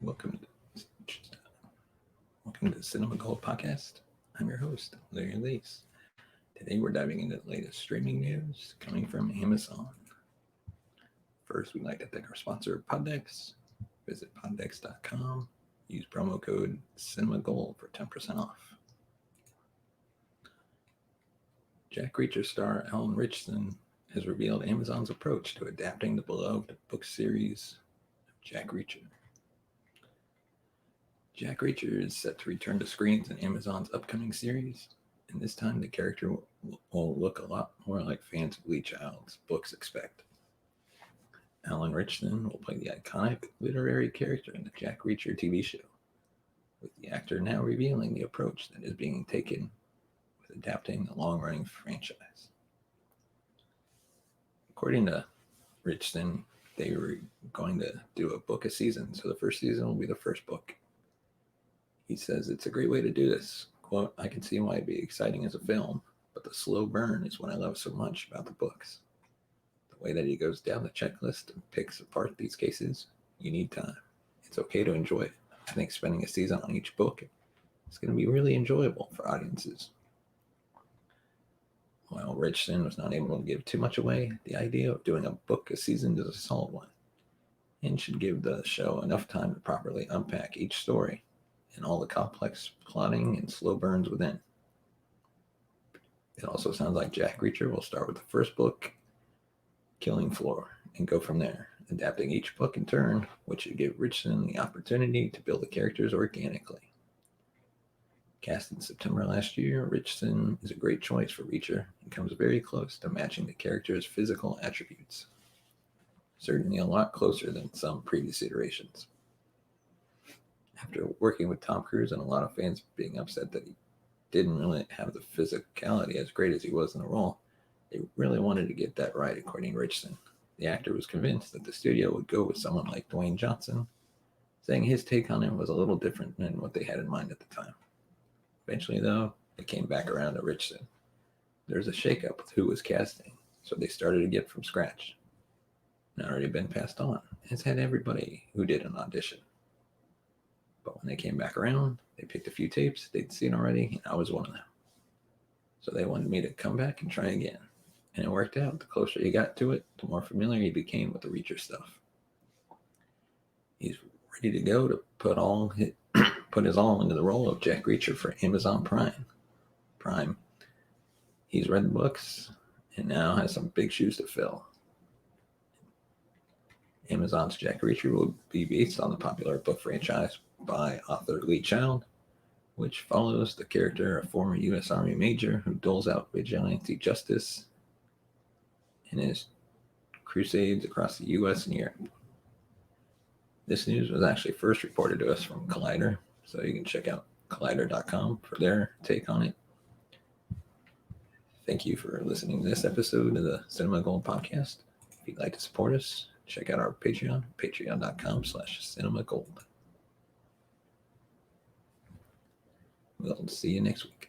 Welcome welcome to the Cinema Gold Podcast. I'm your host, Larry Lease. Today we're diving into the latest streaming news coming from Amazon. First, we'd like to thank our sponsor, Poddex. Visit poddex.com. Use promo code CinemaGold for 10% off. Jack Reacher star Alan Ritchson has revealed Amazon's approach to adapting the beloved book series of Jack Reacher. Jack Reacher is set to return to screens in Amazon's upcoming series, and this time the character will look a lot more like fans of Lee Child's books expect. Alan Ritchson will play the iconic literary character in the Jack Reacher TV show, with the actor now revealing the approach that is being taken with adapting the long-running franchise. According to Ritchson, they were going to do a book a season, so the first season will be the first book. He says, "It's a great way to do this. Quote, I can see why it'd be exciting as a film, but the slow burn is what I love so much about the books. The way that he goes down the checklist and picks apart these cases, you need time. It's okay to enjoy it. I think spending a season on each book is going to be really enjoyable for audiences." While Richardson was not able to give too much away, the idea of doing a book a season is a solid one, and should give the show enough time to properly unpack each story and all the complex plotting and slow burns within. It also sounds like Jack Reacher will start with the first book, Killing Floor, and go from there, adapting each book in turn, which should give Richardson the opportunity to build the characters organically. Cast in September last year, Richardson is a great choice for Reacher and comes very close to matching the character's physical attributes. Certainly a lot closer than some previous iterations. After working with Tom Cruise and a lot of fans being upset that he didn't really have the physicality as great as he was in the role, they really wanted to get that right, according to Richardson. The actor was convinced that the studio would go with someone like Dwayne Johnson, saying his take on him was a little different than what they had in mind at the time. Eventually, though, it came back around to Richardson. There's a shakeup with who was casting, so they started again from scratch. It's already been passed on. It's had everybody who did an audition. But when they came back around, they picked a few tapes they'd seen already, and I was one of them. So they wanted me to come back and try again. And it worked out. The closer he got to it, the more familiar he became with the Reacher stuff. He's ready to go to put his all into the role of Jack Reacher for Amazon Prime. He's read the books and now has some big shoes to fill. Amazon's Jack Reacher will be based on the popular book franchise by author Lee Child, which follows the character, a former U.S. Army major who doles out vigilante justice in his crusades across the U.S. and Europe. This news was actually first reported to us from Collider, so you can check out collider.com for their take on it. Thank you for listening to this episode of the Cinema Gold Podcast. If you'd like to support us, check out our Patreon, patreon.com/cinemagold. We'll see you next week.